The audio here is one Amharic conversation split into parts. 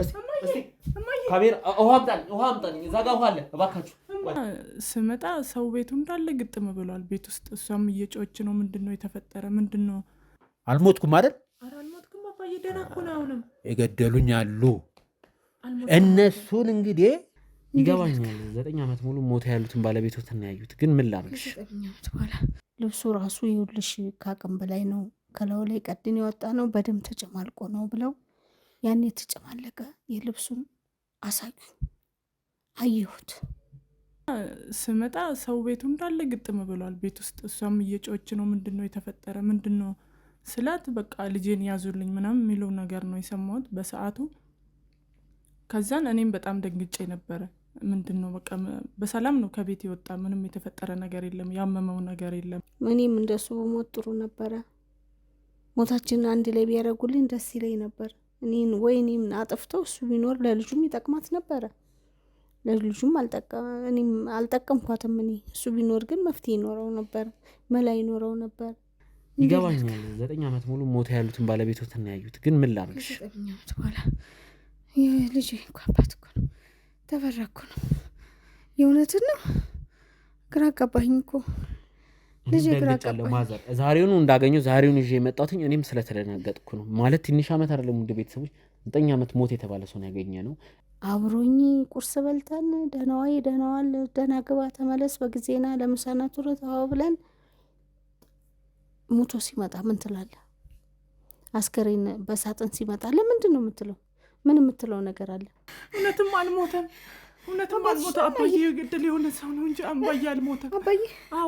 እስቲ ካሜራ ውሃ አምጣልኝ እዛ ጋር ውሃ አለ እባካችሁ ስመጣ ሰው ቤቱ እንዳለ ግጥም ብሏል ቤት ውስጥ እሷም እየጮች ነው ምንድነው የተፈጠረ ምንድነው አልሞትኩም አይደል ኧረ አልሞትኩም አባዬ ደህና እኮ ነው አሁንም የገደሉኝ አሉ እነሱን እንግዲህ ይገባኛል 9 ዓመት ሙሉ ሞት ያሉትን ባለቤቶትን ያዩት ግን ምን ላርግሽ ልብሱ ራሱ ይውልሽ ካቅም በላይ ነው ከላው ላይ ቀድን ያወጣ ነው በደም ተጨማልቆ ነው ብለው ያኔ ተጨማለቀ የልብሱን አሳዩ አየሁት ስመጣ ሰው ቤቱ እንዳለ ግጥም ብሏል ቤት ውስጥ እሷም እየጮች ነው ምንድነው የተፈጠረ ምንድነው ስላት በቃ ልጄን ያዙልኝ ምናምን የሚለው ነገር ነው የሰማሁት በሰዓቱ ከዛን እኔም በጣም ደንግጬ ነበር ምንድነው በቃ በሰላም ነው ከቤት ይወጣ ምንም የተፈጠረ ነገር የለም ያመመው ነገር የለም እኔም እንደሱ ሞት ጥሩ ነበር ሞታችን አንድ ላይ ቢያረጉልኝ ደስ ይለኝ ነበር እኔም አጥፍተው እሱ ቢኖር ለልጁም ይጠቅማት ነበር ለልጁም አልጠቀምኳትም እኔ እሱ ቢኖር ግን መፍትሄ ይኖረው ነበር መላ ይኖረው ነበር ይገባኛል 9 ዓመት ሙሉ ሞት ያሉትን ባለቤቶትን ያዩት ግን ምን ላርግሽ 9 ዓመት በኋላ ልጅ እንኳን ነው ተፈረኩ ነው የእውነት ነው ግራ አጋባኝ እኮ ልጅ ግራ አጋባኝ ማዘር ዛሬውኑ እንዳገኘው ዛሬውኑ ይዤ የመጣሁኝ እኔም ስለተደናገጥኩ ነው ማለት ትንሽ ዓመት አይደለም እንደ ቤተሰቦች 9 ዓመት ሞት የተባለ ሰው ያገኘ ነው አብሮኝ ቁርስ በልተን ደህናዋል ደህና ግባ ተመለስ በጊዜና ለምሳናቱ ረታው ብለን ሞቶ ሲመጣ ምን ትላለህ አስከሬን በሳጥን ሲመጣ ለምንድን ነው የምትለው ምን የምትለው ነገር አለ እውነትም አልሞተም አባዬ ግድል የሆነ ሰው ነው እንጂ አባዬ አልሞተም አባዬ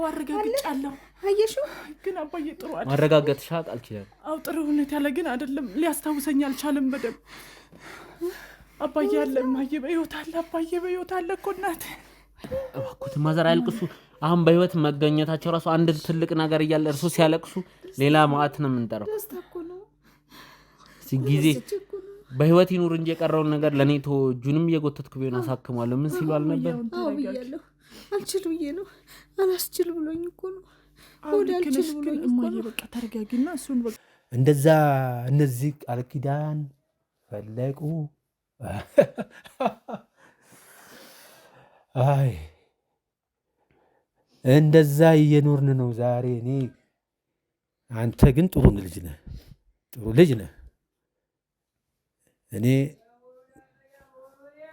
አረጋግጫለሁ አየሽው ግን አባዬ ጥሩ አይደለም አረጋግጥሻ አልችልም ጥሩ ሁኔታ ያለ ግን አይደለም ሊያስታውሰኝ አልቻለም በደም አባዬ አለ ማዬ በህይወት አለ እኮ እናት እባክዎት ማዘር አልቅሱ አሁን በህይወት መገኘታቸው ራሱ አንድ ትልቅ ነገር እያለ እርሱ ሲያለቅሱ ሌላ ማአት ነው የምንጠራው ጊዜ በህይወት ይኑር እንጂ የቀረውን ነገር ለኔ ተወጁንም እየጎተትኩ ቢሆን አሳክማለሁ ምን ሲሉ አልነበር ብያለሁ አልችል ብዬ ነው አላስችል ብሎኝ እኮ ነው ወዳልችል ብሎኝ እማዬ በቃ ተረጋጊና እሱን በቃ እንደዛ እነዚህ ቃል ኪዳን ፈለቁ አይ እንደዛ እየኖርን ነው ዛሬ እኔ አንተ ግን ጥሩ ልጅ ነህ እኔ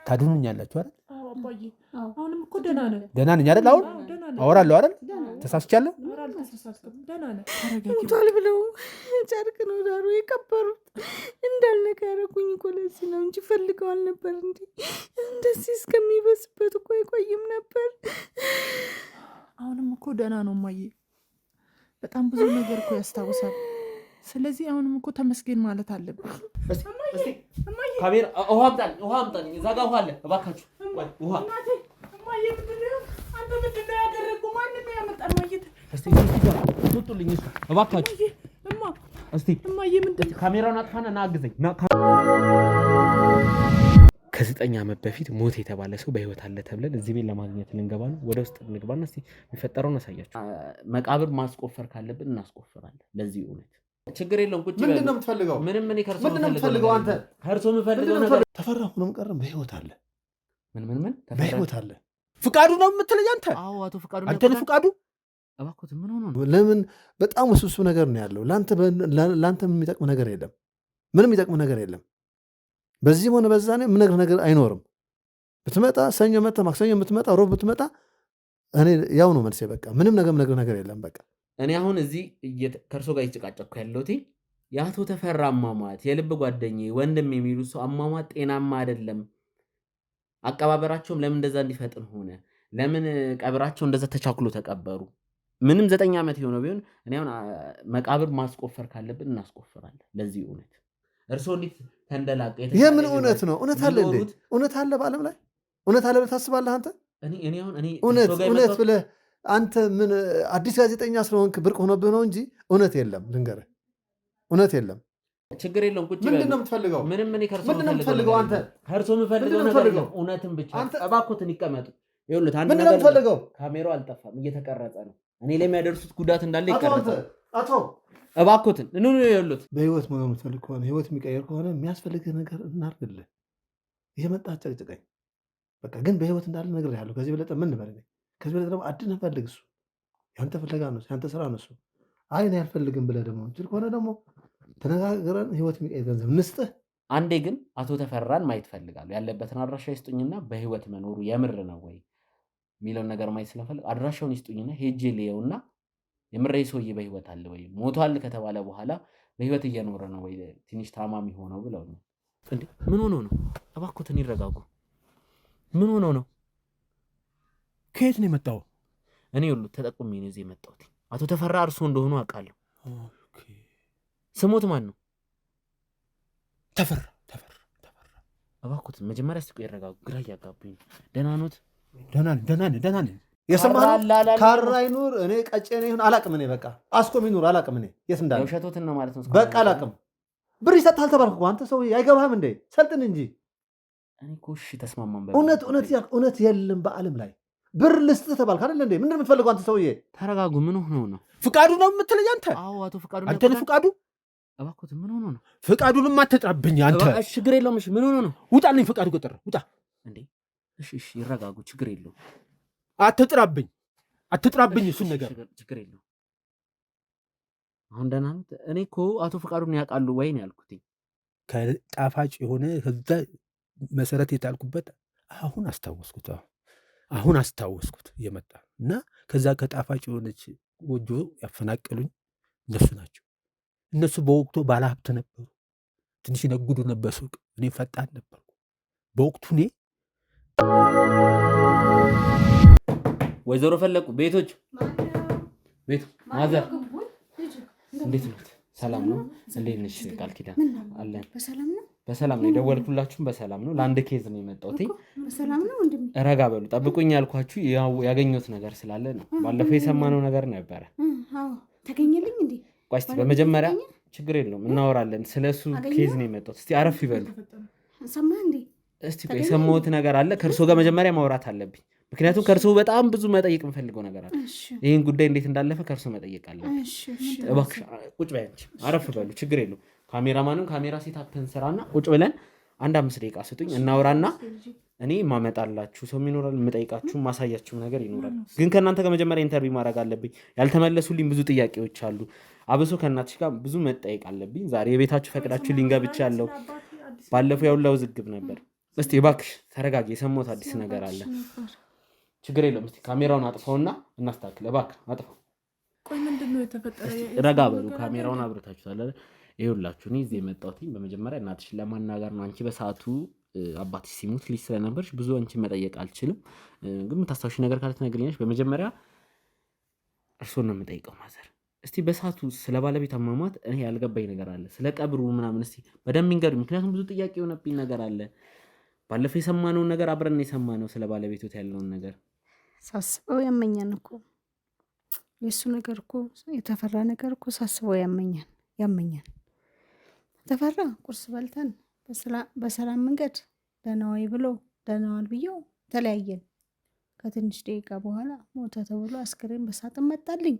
ታድኑኛላችሁ አይደል አባዬ አሁንም እኮ ደህና ነኝ አይደል አሁን አወራለሁ አይደል ተሳስቻለሁ ደህና ነህ ሞቷል ብለው ጨርቅ ነው ዳሩ የቀበሩት እንዳልነካ ያደረጉኝ እኮ ለዚህ ነው እንጂ ፈልገው አልነበር እንዴ እንደዚህ እስከሚበስበት እኮ አይቆይም ነበር አሁንም እኮ ደህና ነው እማዬ በጣም ብዙ ነገር እኮ ያስታውሳል ስለዚህ አሁንም እኮ ተመስገን ማለት አለብን እስቲ ካሜራ ውሃ አምጣልኝ እዛ ጋር ውሃ አለ እባካችሁ ውሃ እማዬ ምንድነው ያደረጉ ማንም ያመጣል ማየት እስቲ ትውጡልኝ እሱ እባካችሁ እስቲ እማዬ ምንድነው ካሜራውን አጥፋና ና አግዘኝ ከ9 ዓመት በፊት ሞት የተባለ ሰው በህይወት አለ ተብለን እዚህ ቤት ለማግኘት ልንገባ ነው ወደ ውስጥ እንግባና እስቲ የሚፈጠረውን አሳያችሁ መቃብር ማስቆፈር ካለብን እናስቆፍራለን ለዚህ እውነት ችግር የለውም ቁጭ ምንድን ነው የምትፈልገው ምንም እኔ ከርሶ የምትፈልገው አንተ ከርሶ የምፈልገው ነገር ተፈራሁንም ቀረም በህይወት አለ ምን በህይወት አለ ፍቃዱ ነው የምትለኝ አንተ አዎ አቶ ፍቃዱ አንተ ነው ፍቃዱ እባክዎት ምን ሆኖ ነው ለምን በጣም ውስብስብ ነገር ነው ያለው ላንተ የሚጠቅም ነገር የለም ምንም የሚጠቅም ነገር የለም በዚህም ሆነ በዛ ነው ምንም ነገር አይኖርም ብትመጣ ሰኞ መጣ ማክሰኞ የምትመጣ ሮብ ብትመጣ እኔ ያው ነው መልሴ በቃ ምንም ነገር የለም በቃ እኔ አሁን እዚህ ከርሶ ጋር እየተጨቃጨቅኩ ያለሁት የአቶ ተፈራ አሟሟት የልብ ጓደኛዬ ወንድም የሚሉ ሰው አሟሟት ጤናማ አይደለም አቀባበራቸውም ለምን እንደዛ እንዲፈጥን ሆነ ለምን ቀብራቸው እንደዛ ተቻክሎ ተቀበሩ ምንም 9 ዓመት የሆነው ቢሆን እኔ አሁን መቃብር ማስቆፈር ካለብን እናስቆፍራለን ለዚህ እውነት እርሶ እንዴት ተንደላቀ ይሄ ምን እውነት ነው እውነት አለ እንዴ እውነት አለ በአለም ላይ እውነት አለ ብለህ ታስባለህ አንተ እኔ አሁን እውነት ብለህ አንተ ምን አዲስ ጋዜጠኛ ስለሆንክ ብርቅ ሆነብህ ነው እንጂ እውነት የለም ልንገርህ እውነት የለም ችግር የለውም ቁጭ ምንድን ነው የምትፈልገው ምንም እኔ ከርሶ የምትፈልገው አንተ ከርሶ የምፈልገው ነገር ነው እውነትን ብቻ እባክዎትን ይቀመጡ ይኸውልህ አንድ ነገር የምትፈልገው ካሜራው አልጠፋም እየተቀረጸ ነው እኔ ላይ የሚያደርሱት ጉዳት እንዳለ ይቀርጻል አቶ እባክዎትን ይኸውልህ በህይወት መኖር የምትፈልግ ከሆነ ህይወት የሚቀየር ከሆነ የሚያስፈልግህ ነገር እናርግልህ እየመጣ አጨቅጭቀኝ። በቃ ግን በህይወት እንዳለ ነግሬሃለሁ። ከዚህ በለጠ ምን በለኝ? ከዚህ በለጠ ደግሞ አድነህ ፈልግ። እሱ ያንተ ፍለጋ ነው፣ ያንተ ስራ ነው እሱ። አይ እኔ አልፈልግም ብለህ ደግሞ እንችል ከሆነ ደግሞ ተነጋግረን ህይወት የሚቀይር ገንዘብ እንስጥህ። አንዴ ግን አቶ ተፈራን ማየት ፈልጋለሁ። ያለበትን አድራሻ ይስጡኝና በህይወት መኖሩ የምር ነው ወይ የሚለውን ነገር ማየት ስለፈልግ አድራሻውን ይስጡኝና ሄጄ ልየውና የምሬ ሰውዬ በህይወት አለ ወይ ሞቷል ከተባለ በኋላ በህይወት እየኖረ ነው ወይ ትንሽ ታማሚ ሆነው ብለው ነው። እንዴ ምን ሆኖ ነው? እባክዎትን ይረጋጉ። ምን ሆኖ ነው? ከየት ነው የመጣው? እኔ ሁሉ ተጠቁሜ ነው እዚህ የመጣሁት። አቶ ተፈራ እርሶ እንደሆኑ አውቃለሁ። ኦኬ ስሞት ማን ነው? ተፈራ። እባክዎትን መጀመሪያ እስኪ ይረጋጉ። ግራ እያጋቡኝ። ደህና ኖት? ደህና ነኝ። የሰማኸው ካራ ይኑር እኔ ቀጨኔ ይሁን አላቅም። እኔ በቃ አስኮም ይኑር አላቅም። እኔ የት እንዳለ የውሸቶትን ነው ማለት ነው። በቃ አላቅም። ብር ይሰጥሃል ተባልኩ እኮ አንተ ሰው አይገባህም እንዴ? ሰልጥን እንጂ። እኔ እኮ እሺ ተስማማን። እውነት የለም በዓለም ላይ ብር ልስጥህ ተባልክ አይደል እንዴ? ምንድን ነው የምትፈልገው አንተ ሰውዬ? ተረጋጉ። ምን ሆነው ነው? ፍቃዱ ነው የምትለኝ አንተ? አዎ አቶ ፍቃዱ። አንተ ነህ ፍቃዱ? እባክዎትን ምን ሆኖ ነው? ፍቃዱንም አትጥራብኝ አንተ። እሺ ችግር የለውም። እሺ ምን ሆኖ ነው? ውጣልኝ ፍቃዱ ቁጥር ውጣ እንዴ። እሺ ይረጋጉ። ችግር የለውም። አትጥራብኝ እሱን ነገር ችግር የለውም። አሁን ደህና ነው። እኔ እኮ አቶ ፍቃዱን ያውቃሉ ወይ ነው ያልኩት። ከጣፋጭ የሆነ ከዛ መሰረት የጣልኩበት አሁን አስታወስኩት እየመጣ እና ከዛ ከጣፋጭ የሆነች ጎጆ ያፈናቀሉኝ እነሱ ናቸው። እነሱ በወቅቱ ባለሀብት ነበሩ። ትንሽ ይነግዱ ነበር ሱቅ። እኔ ፈጣን ነበርኩ በወቅቱ። እኔ ወይዘሮ ፈለቁ ቤቱ ማዘር እንዴት ነው? ሰላም ነው? እንዴት ነሽ? ቃል ኪዳን አለን። በሰላም ነው የደወልኩላችሁም በሰላም ነው። ለአንድ ኬዝ ነው የመጣሁት። በሰላም ነው ወንድሜ። ረጋ በሉ። ጠብቁኝ ያልኳችሁ ያገኘሁት ነገር ስላለ ነው። ባለፈው የሰማነው ነገር ነበረ። አዎ ተገኘልኝ እንዴ? ቆይ እስኪ በመጀመሪያ ችግር የለውም እናወራለን። ስለሱ ኬዝ ነው የመጣሁት። እስቲ አረፍ ይበሉ። ሰማህ እንዴ? እስቲ ቆይ የሰማሁት ነገር አለ። ከእርሶ ጋር መጀመሪያ ማውራት አለብኝ። ምክንያቱም ከእርሶ በጣም ብዙ መጠየቅ የምፈልገው ነገር አለ። ይህን ጉዳይ እንዴት እንዳለፈ ከእርሶ መጠየቅ አለብኝ። እባክሽ ቁጭ በይ አንቺ። አረፍ በሉ። ችግር የለውም። ካሜራማንም ካሜራ ሴታፕን ስራና ቁጭ ብለን 1-5 ደቂቃ ስጡኝ እናውራና እኔ ማመጣላችሁ ሰው ይኖራል፣ የምጠይቃችሁ ማሳያችሁ ነገር ይኖራል። ግን ከእናንተ ጋር መጀመሪያ ኢንተርቪው ማድረግ አለብኝ። ያልተመለሱልኝ ብዙ ጥያቄዎች አሉ። አብሶ ከእናትሽ ጋር ብዙ መጠየቅ አለብኝ። ዛሬ የቤታችሁ ፈቅዳችሁ ሊንገብቻ ያለው ባለፈው ያውላው ዝግብ ነበር። እስቲ እባክሽ ተረጋጊ። የሰማሁት አዲስ ነገር አለ። ችግር የለውም። እስቲ ካሜራውን አጥፋውና እናስተካክል። እባክህ አጥፋው። ቆይ ምንድነው የተፈጠረ? ረጋ በሉ። ካሜራውን አብረታችኋል አይደል? ይኸውላችሁ እኔ እዚህ የመጣሁት በመጀመሪያ እናትሽን ለማናገር ነው። አንቺ በሰዓቱ አባትሽ ሲሞት ልጅ ስለነበርሽ ብዙ አንቺን መጠየቅ አልችልም። ግን የምታስታውሺ ነገር ካለ ትነግሪኛለሽ። በመጀመሪያ እርስዎን ነው የምጠይቀው ማዘር። እስቲ በሰዓቱ ስለ ባለቤት አሟሟት እኔ ያልገባኝ ነገር አለ። ስለ ቀብሩ ምናምን እስቲ በደንብ ይንገሩኝ። ምክንያቱም ብዙ ጥያቄ የሆነብኝ ነገር አለ። ባለፈው የሰማነውን ነገር አብረን የሰማነው ስለ ባለቤቶት ያለውን ነገር ሳስበው ያመኛል እኮ የእሱ ነገር እኮ የተፈራ ነገር እኮ ሳስበው ያመኛል። ተፈራ ቁርስ በልተን በሰላም መንገድ ደህና ዋይ ብሎ ደህና ዋል ብዬው ተለያየን። ከትንሽ ደቂቃ በኋላ ሞተ ተብሎ አስክሬን በሳጥን መጣልኝ።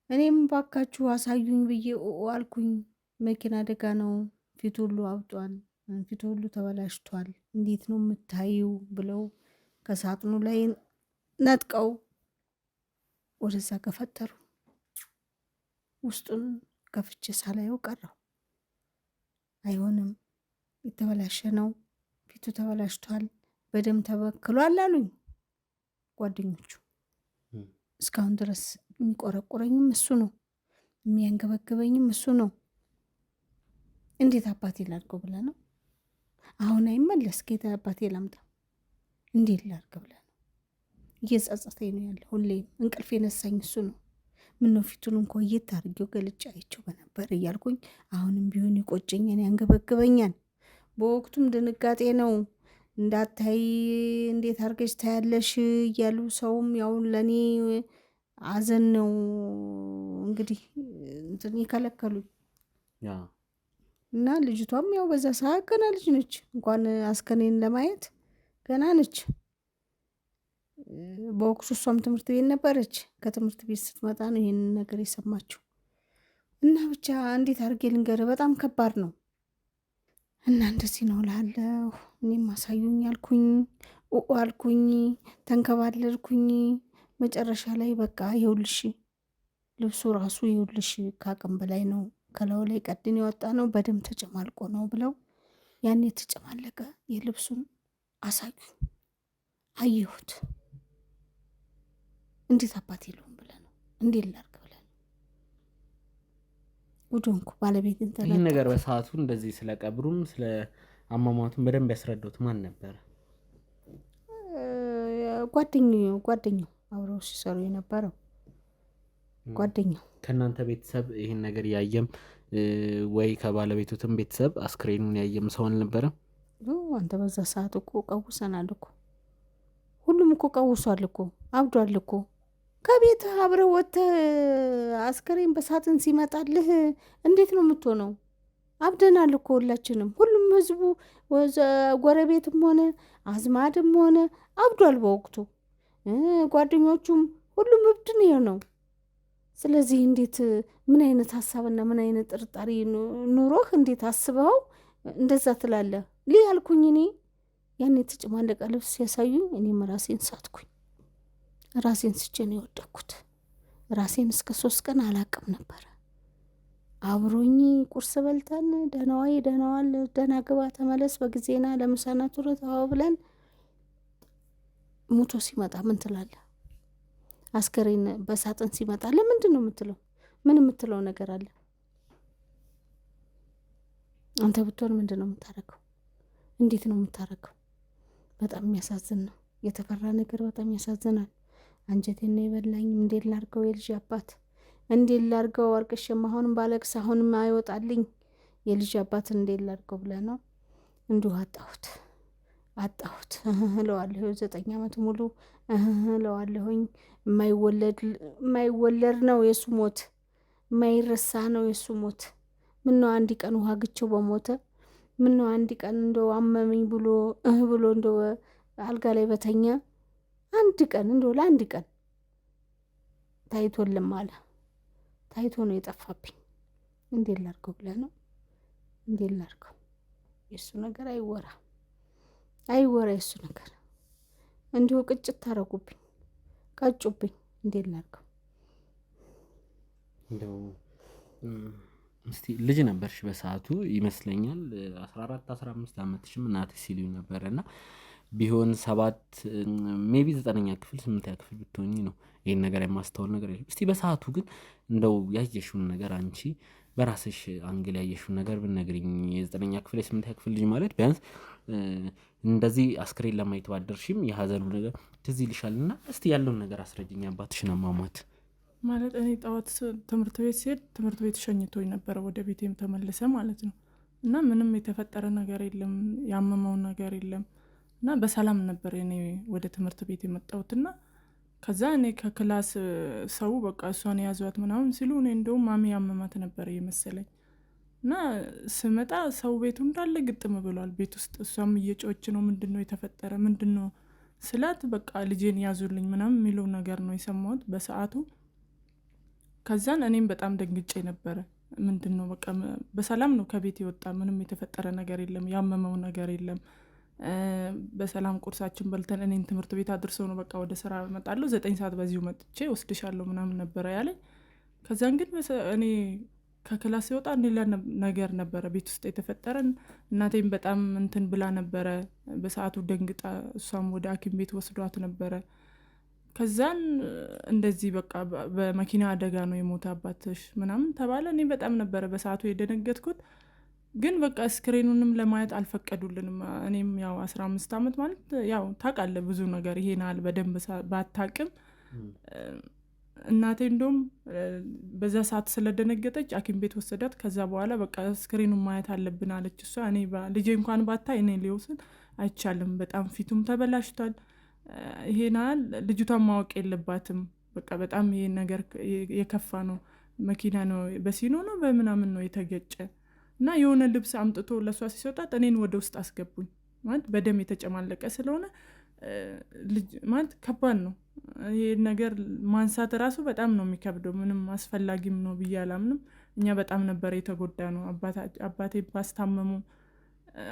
እኔም ባካችሁ አሳዩኝ ብዬ አልኩኝ። መኪና አደጋ ነው፣ ፊቱ ሁሉ አብጧል፣ ፊቱ ሁሉ ተበላሽቷል፣ እንዴት ነው የምታዩ ብለው ከሳጥኑ ላይ ነጥቀው ወደዛ ከፈጠሩ ውስጡን ከፍቼ ሳላየው ቀረው። አይሆንም፣ የተበላሸ ነው፣ ፊቱ ተበላሽቷል፣ በደም ተበክሏል አሉኝ ጓደኞቹ። እስካሁን ድረስ የሚቆረቁረኝም እሱ ነው፣ የሚያንገበግበኝም እሱ ነው። እንዴት አባቴ ላድርገው ብለህ ነው? አሁን አይመለስ ጌታ አባቴ ላምጣ እንዴት ላድርግ ብለህ ነው? እየጸጸተኝ ነው ያለ። ሁሌም እንቅልፍ የነሳኝ እሱ ነው። ምነው ፊቱን እንኳ እየታርጌው ገልጫ አይቼው በነበር እያልኩኝ አሁንም ቢሆን ይቆጨኛል፣ ያንገበግበኛል። በወቅቱም ድንጋጤ ነው። እንዳታይ እንዴት አድርገሽ ታያለሽ እያሉ ሰውም ያው ለእኔ አዘን ነው እንግዲህ እንትን የከለከሉኝ እና ልጅቷም ያው በዛ ሰዓት ገና ልጅ ነች፣ እንኳን አስከኔን ለማየት ገና ነች። በወቅቱ እሷም ትምህርት ቤት ነበረች። ከትምህርት ቤት ስትመጣ ነው ይህንን ነገር የሰማችው። እና ብቻ እንዴት አድርጌ ልንገርህ፣ በጣም ከባድ ነው። እና እንደዚህ ነው እላለሁ። እኔም አሳዩኝ አልኩኝ፣ አልኩኝ፣ ተንከባለልኩኝ። መጨረሻ ላይ በቃ ይኸውልሽ ልብሱ ራሱ ይኸውልሽ ከአቅም በላይ ነው፣ ከላዩ ላይ ቀድን የወጣ ነው፣ በደም ተጨማልቆ ነው ብለው ያን የተጨማለቀ የልብሱን አሳዩኝ። አየሁት። እንዴት አባት የለውም ብለህ ነው እንዴት ላድርግ ብለህ ነው ጉዶንኩ። ባለቤትን ይህን ነገር በሰዓቱ እንደዚህ ስለ ቀብሩም ስለ አሟሟቱን በደንብ ያስረዱት ማን ነበረ? ጓደኛው አብረው ሲሰሩ የነበረው ጓደኛው። ከእናንተ ቤተሰብ ይህን ነገር ያየም ወይ ከባለቤቱትም ቤተሰብ አስክሬኑን ያየም ሰው አልነበረም? አንተ በዛ ሰዓት እኮ ቀውሰናል እኮ፣ ሁሉም እኮ ቀውሷል እኮ፣ አብዷል እኮ። ከቤት አብረህ ወጥተህ አስክሬን በሳጥን ሲመጣልህ እንዴት ነው የምትሆነው? አብደናል እኮ ሁላችንም። ሁሉም ህዝቡ ጎረቤትም ሆነ አዝማድም ሆነ አብዷል በወቅቱ። ጓደኞቹም ሁሉም እብድን ይሄ ነው። ስለዚህ እንዴት ምን አይነት ሀሳብና ምን አይነት ጥርጣሬ ኑሮህ እንዴት አስበኸው እንደዛ ትላለህ? ያልኩኝ እኔ ያን የተጨማለቀ ልብስ ሲያሳዩኝ እኔም ራሴን ሳትኩኝ። ራሴን ስቼ ነው የወደኩት። ራሴን እስከ 3 ቀን አላቅም ነበረ። አብሮኝ ቁርስ በልተን ደህና ዋይ ደህና ዋል ደህና ግባ ተመለስ በጊዜና ለምሳና ቱረታው ብለን ሞቶ ሲመጣ ምን ትላለህ? አስከሬን በሳጥን ሲመጣ ለምንድን ነው የምትለው? ምን የምትለው ነገር አለ? አንተ ብትሆን ምንድን ነው የምታረገው? እንዴት ነው የምታረገው? በጣም የሚያሳዝን ነው። የተፈራ ነገር በጣም ያሳዝናል። አንጀቴን ነው የበላኝ። እንዴት ላርገው? የልጅ አባት እንዴት ላርገው? አርቅሽም አሁንም ባለቅስ አሁንም አይወጣልኝ የልጅ አባት እንዴት ላርገው ብለህ ነው? እንዲሁ አጣሁት እለዋለሁ። 9 ዓመት ሙሉ እለዋለሁኝ። የማይወለድ ነው የሱ ሞት፣ የማይረሳ ነው የሱ ሞት። ምነው አንድ ቀን ውሃ ግቸው በሞተ፣ ምነው አንድ ቀን እንደው አመመኝ ብሎ ብሎ እንደው አልጋ ላይ በተኛ አንድ ቀን እንደው ለአንድ ቀን ታይቶልም አለ። ታይቶ ነው የጠፋብኝ። እንዴት ላርገው ብለህ ነው? እንዴት ላርገው? የሱ ነገር አይወራ የሱ ነገር። እንዲሁ ቅጭት ታረጉብኝ፣ ቀጩብኝ። እንዴት ላርገው? እንደው እስቲ ልጅ ነበርሽ በሰዓቱ ይመስለኛል 14-15 ዓመትሽም እናትሽ ሲሉኝ ነበረና ቢሆን 7 ሜቢ 9ኛ ክፍል 8ኛ ክፍል ብትሆኚ ነው ይሄን ነገር የማስተዋል ነገር የለም። እስቲ በሰዓቱ ግን እንደው ያየሽውን ነገር አንቺ በራስሽ አንግል ያየሽውን ነገር ብትነግሪኝ። የ9ኛ ክፍል የ8ኛ ክፍል ልጅ ማለት ቢያንስ እንደዚህ አስክሬን ለማየት ባደርሽም የሀዘኑ ነገር ትዝ ይልሻልና እስቲ ያለውን ነገር አስረጅኝ። አባትሽን አሟሟት ማለት እኔ ጠዋት ትምህርት ቤት ሲሄድ ትምህርት ቤት ሸኝቶኝ ነበረ፣ ወደ ቤቴም ተመለሰ ማለት ነው። እና ምንም የተፈጠረ ነገር የለም፣ ያመመውን ነገር የለም። እና በሰላም ነበር እኔ ወደ ትምህርት ቤት የመጣሁትና ከዛ እኔ ከክላስ ሰው በቃ እሷን የያዟት ምናምን ሲሉ እኔ እንደውም ማሚ ያመማት ነበር የመሰለኝ። እና ስመጣ ሰው ቤቱ እንዳለ ግጥም ብሏል ቤት ውስጥ። እሷም እየጮች ነው፣ ምንድነው የተፈጠረ ምንድነው ስላት በቃ ልጄን ያዙልኝ ምናምን የሚለው ነገር ነው የሰማሁት በሰዓቱ። ከዛን እኔም በጣም ደንግጬ ነበረ። ምንድነው በቃ በሰላም ነው ከቤት የወጣ፣ ምንም የተፈጠረ ነገር የለም፣ ያመመው ነገር የለም። በሰላም ቁርሳችን በልተን እኔን ትምህርት ቤት አድርሰው ነው በቃ ወደ ስራ እመጣለሁ 9 ሰዓት በዚሁ መጥቼ ወስድሻለሁ ምናምን ነበረ ያለኝ። ከዛን ግን እኔ ከክላስ ሲወጣ ሌላ ነገር ነበረ ቤት ውስጥ የተፈጠረን። እናቴም በጣም እንትን ብላ ነበረ በሰዓቱ ደንግጣ፣ እሷም ወደ ሐኪም ቤት ወስዷት ነበረ። ከዛን እንደዚህ በቃ በመኪና አደጋ ነው የሞተ አባትሽ ምናምን ተባለ። እኔ በጣም ነበረ በሰዓቱ የደነገጥኩት። ግን በቃ ስክሪኑንም ለማየት አልፈቀዱልንም። እኔም ያው 15 ዓመት ማለት ያው ታውቃለህ ብዙ ነገር ይሄን አለ በደንብ ባታቅም እናቴ እንደውም በዛ ሰዓት ስለደነገጠች ሐኪም ቤት ወሰዳት። ከዛ በኋላ በቃ ስክሪኑን ማየት አለብን አለች እሷ። እኔ ልጄ እንኳን ባታይ እኔ ሊወስድ አይቻልም፣ በጣም ፊቱም ተበላሽቷል፣ ይሄን አለ ልጅቷን ማወቅ የለባትም፣ በቃ በጣም ይሄ ነገር የከፋ ነው፣ መኪና ነው በሲኖ ነው በምናምን ነው የተገጨ እና የሆነ ልብስ አምጥቶ ለሷ ሲሰጣት እኔን ወደ ውስጥ አስገቡኝ። ማለት በደም የተጨማለቀ ስለሆነ ማለት ከባድ ነው ይሄ ነገር ማንሳት ራሱ በጣም ነው የሚከብደው። ምንም አስፈላጊም ነው ብዬ አላምንም። እኛ በጣም ነበር የተጎዳ ነው። አባቴ ባስታመሙ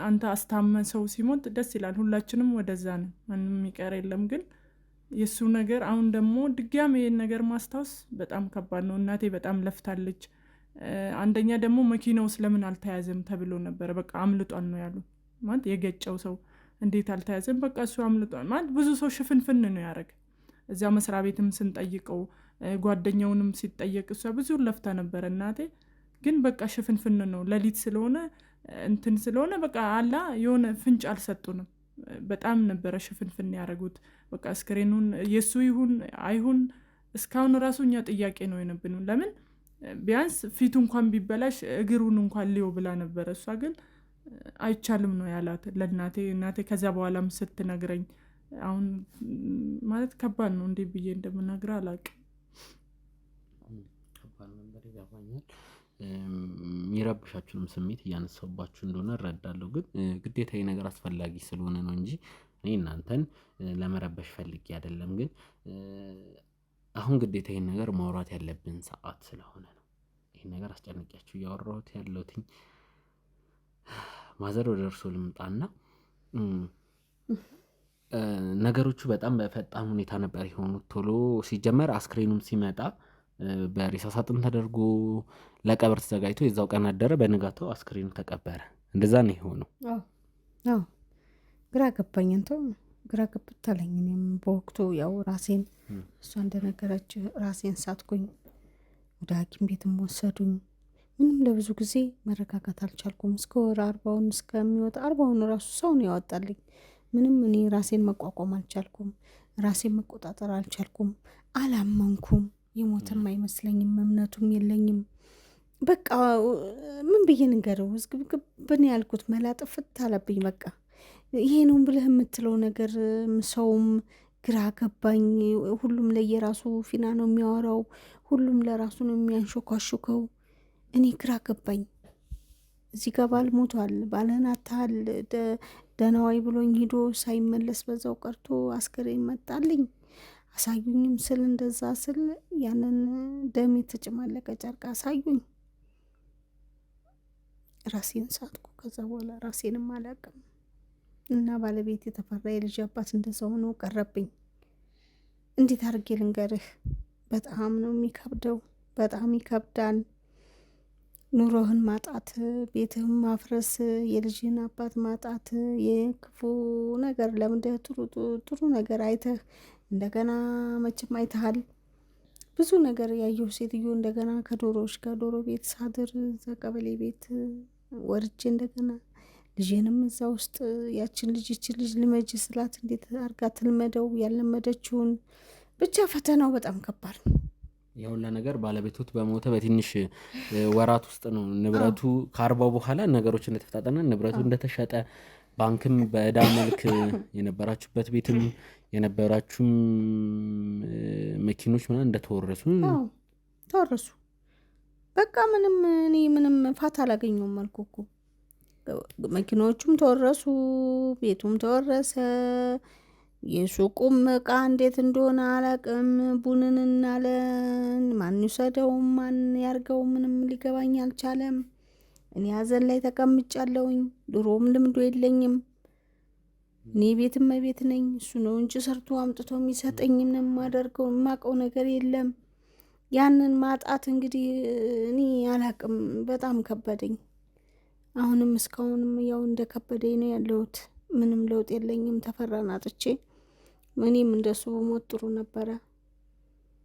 አንተ አስታመ ሰው ሲሞት ደስ ይላል። ሁላችንም ወደዛ ነው፣ ማንም የሚቀር የለም። ግን የእሱ ነገር አሁን ደግሞ ድጋሜ ይሄን ነገር ማስታወስ በጣም ከባድ ነው። እናቴ በጣም ለፍታለች። አንደኛ ደግሞ መኪናው ስለምን አልተያዘም ተብሎ ነበረ። በቃ አምልጧን ነው ያሉ ማለት የገጨው ሰው እንዴት አልተያዘም? በቃ እሱ አምልጧን ማለት ብዙ ሰው ሽፍንፍን ነው ያደረገ። እዛ መስሪያ ቤትም ስንጠይቀው ጓደኛውንም ሲጠየቅ እሷ ብዙ ለፍታ ነበረ እናቴ። ግን በቃ ሽፍንፍን ነው ሌሊት ስለሆነ እንትን ስለሆነ በቃ አላ የሆነ ፍንጭ አልሰጡንም። በጣም ነበረ ሽፍንፍን ያደረጉት። በቃ አስክሬኑን የሱ ይሁን አይሁን እስካሁን ራሱ እኛ ጥያቄ ነው የነብነው። ለምን ቢያንስ ፊቱ እንኳን ቢበላሽ እግሩን እንኳን ሊዮ ብላ ነበረ። እሷ ግን አይቻልም ነው ያላት ለእናቴ። እናቴ ከዛ በኋላም ስትነግረኝ አሁን ማለት ከባድ ነው፣ እንዴ ብዬ እንደምናግር አላውቅም። ከባድ ነበር፣ ይገባኛል። የሚረብሻችሁንም ስሜት እያነሳባችሁ እንደሆነ እረዳለሁ። ግን ግዴታ ነገር አስፈላጊ ስለሆነ ነው እንጂ እኔ እናንተን ለመረበሽ ፈልጌ አይደለም። ግን አሁን ግዴታ ይሄን ነገር ማውራት ያለብን ሰዓት ስለሆነ ነው ይሄን ነገር አስጨንቂያችሁ እያወራሁት ያለሁትኝ። ማዘር ወደ እርሶ ልምጣና ነገሮቹ በጣም በፈጣን ሁኔታ ነበር የሆኑት። ቶሎ ሲጀመር አስክሬኑም ሲመጣ በሬሳ ሳጥን ተደርጎ ለቀብር ተዘጋጅቶ የዛው ቀን አደረ። በንጋታው አስክሬኑ ተቀበረ። እንደዛ ነው የሆነው። አዎ ግራ ገባኝ። እንተው ግራ ገብታለኝ። እኔም በወቅቱ ያው ራሴን እሷ እንደነገረች ራሴን ሳትኩኝ። ወደ ሐኪም ቤትም ወሰዱኝ። ምንም ለብዙ ጊዜ መረጋጋት አልቻልኩም። እስከ ወር 40ውን እስከሚወጣ 40ውን ራሱ ሰው ነው ያወጣልኝ። ምንም እኔ ራሴን መቋቋም አልቻልኩም። ራሴን መቆጣጠር አልቻልኩም። አላመንኩም። የሞተም አይመስለኝም፣ እምነቱም የለኝም። በቃ ምን ብዬ ንገረው? ዝግብግብን ያልኩት መላጥፍት አለብኝ። በቃ ይሄ ነው ብለህ የምትለው ነገር ሰውም ግራ ገባኝ። ሁሉም ለየራሱ ፊና ነው የሚያወራው። ሁሉም ለራሱ ነው የሚያንሾካሹከው። እኔ ግራ ገባኝ። እዚህ ጋር ባል ሞቷል፣ ባልህን አታል ደህናዋይ ብሎኝ ሂዶ ሳይመለስ በዛው ቀርቶ አስክሬን መጣልኝ። አሳዩኝም ስል እንደዛ ስል ያንን ደም የተጨማለቀ ጨርቅ አሳዩኝ። ራሴን ሳትኩ። ከዛ በኋላ ራሴንም አላውቅም። እና ባለቤት የተፈራ የልጅ አባት እንደዛ ሆኖ ቀረብኝ። እንዴት አድርጌ ልንገርህ? በጣም ነው የሚከብደው። በጣም ይከብዳል። ኑሮህን ማጣት፣ ቤትህን ማፍረስ፣ የልጅህን አባት ማጣት፣ የክፉ ነገር ለምደህ ጥሩ ነገር አይተህ እንደገና መቼም አይተሃል ብዙ ነገር ያየሁ ሴትዮ እንደገና ከዶሮዎች ጋር ዶሮ ቤት ሳድር እዛ ቀበሌ ቤት ወርጄ እንደገና ልጄንም እዛ ውስጥ ያችን ልጅ ልመጅ ስላት እንዴት አርጋ ትልመደው ያልለመደችውን ብቻ ፈተናው በጣም ከባድ ነው። የሁላ ነገር ባለቤቶት በሞተ በትንሽ ወራት ውስጥ ነው ንብረቱ ከ40 በኋላ ነገሮች እንደተፈጣጠነ ንብረቱ እንደተሸጠ ባንክም በዕዳ መልክ የነበራችሁበት ቤትም የነበራችሁም መኪኖች ምናምን እንደተወረሱ ተወረሱ። በቃ ምንም ፋታ አላገኘሁም አልኩ እኮ። መኪኖቹም ተወረሱ፣ ቤቱም ተወረሰ። የሱቁም እቃ እንዴት እንደሆነ አላቅም። ቡንንና ለን ማን ይውሰደው ማን ያርገው ምንም ሊገባኝ አልቻለም። እኔ ሀዘን ላይ ተቀምጫለሁኝ። ድሮም ልምዶ የለኝም። እኔ ቤትም ቤት ነኝ። እሱ ነው እንጂ ሰርቶ አምጥቶ የሚሰጠኝ ምንም ማደርገው የማውቀው ነገር የለም። ያንን ማጣት እንግዲህ እኔ አላቅም። በጣም ከበደኝ። አሁንም እስካሁንም ያው እንደከበደኝ ነው ያለሁት። ምንም ለውጥ የለኝም። ተፈራን አጥቼ እኔም እንደሱ ሞት ጥሩ ነበረ።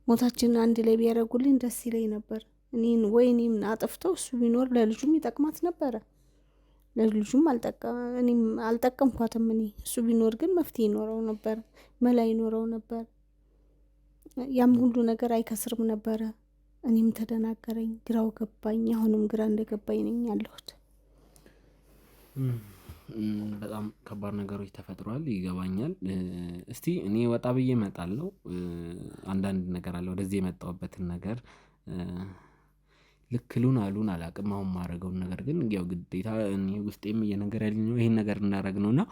ሞታችንን አንድ ላይ ቢያደርጉልኝ ደስ ይለኝ ነበር። እኔም አጥፍተው እሱ ቢኖር ለልጁም ይጠቅማት ነበረ። ለልጁም እኔም አልጠቀምኳትም። እሱ ቢኖር ግን መፍትሄ ይኖረው ነበር፣ መላ ይኖረው ነበር። ያም ሁሉ ነገር አይከስርም ነበረ። እኔም ተደናገረኝ፣ ግራው ገባኝ። አሁንም ግራ እንደገባኝ ነኝ ያለሁት። በጣም ከባድ ነገሮች ተፈጥሯል፣ ይገባኛል። እስቲ እኔ ወጣ ብዬ እመጣለሁ። አንዳንድ ነገር አለ ወደዚህ የመጣሁበትን ነገር ልክ ሉን አሉን አላቅም። አሁን ማድረገውን ነገር ግን ያው ግዴታ እኔ ውስጤም እየነገር ያለኝ ነው ይሄን ነገር እናደርግ ነው እና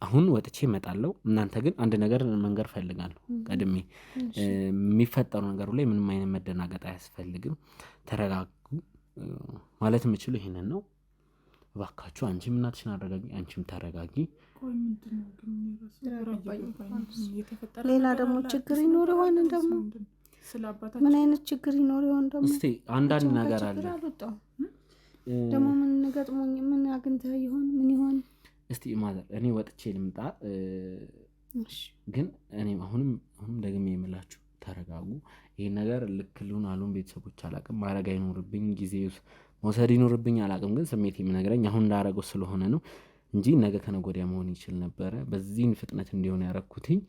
አሁን ወጥቼ እመጣለሁ። እናንተ ግን አንድ ነገር መንገር ፈልጋለሁ ቀድሜ። የሚፈጠሩ ነገሩ ላይ ምንም አይነት መደናገጥ አያስፈልግም። ተረጋጉ። ማለት የምችሉ ይሄንን ነው። እባካችሁ አንቺም እናትሽን አረጋጊ፣ አንቺም ተረጋጊ። ሌላ ደግሞ ችግር ይኖር ይሆን ደግሞ ምን አይነት ችግር ይኖር ይሆን ደግሞ? እስቲ አንዳንድ ነገር አለ ደግሞ ምን ገጥሞኝ ምን አግኝተህ ይሆን ምን ይሆን? እስቲ ማዘር እኔ ወጥቼ ልምጣ። ግን እኔ አሁንም ደግሜ የምላችሁ ተረጋጉ። ይሄ ነገር ልክ ሊሆን አሉን ቤተሰቦች አላቅም፣ ማረግ አይኖርብኝ ጊዜ መውሰድ ይኖርብኝ አላቅም። ግን ስሜት የሚነግረኝ አሁን እንዳረገው ስለሆነ ነው እንጂ ነገ ከነገ ወዲያ መሆን ይችል ነበረ። በዚህን ፍጥነት እንዲሆን ያረኩትኝ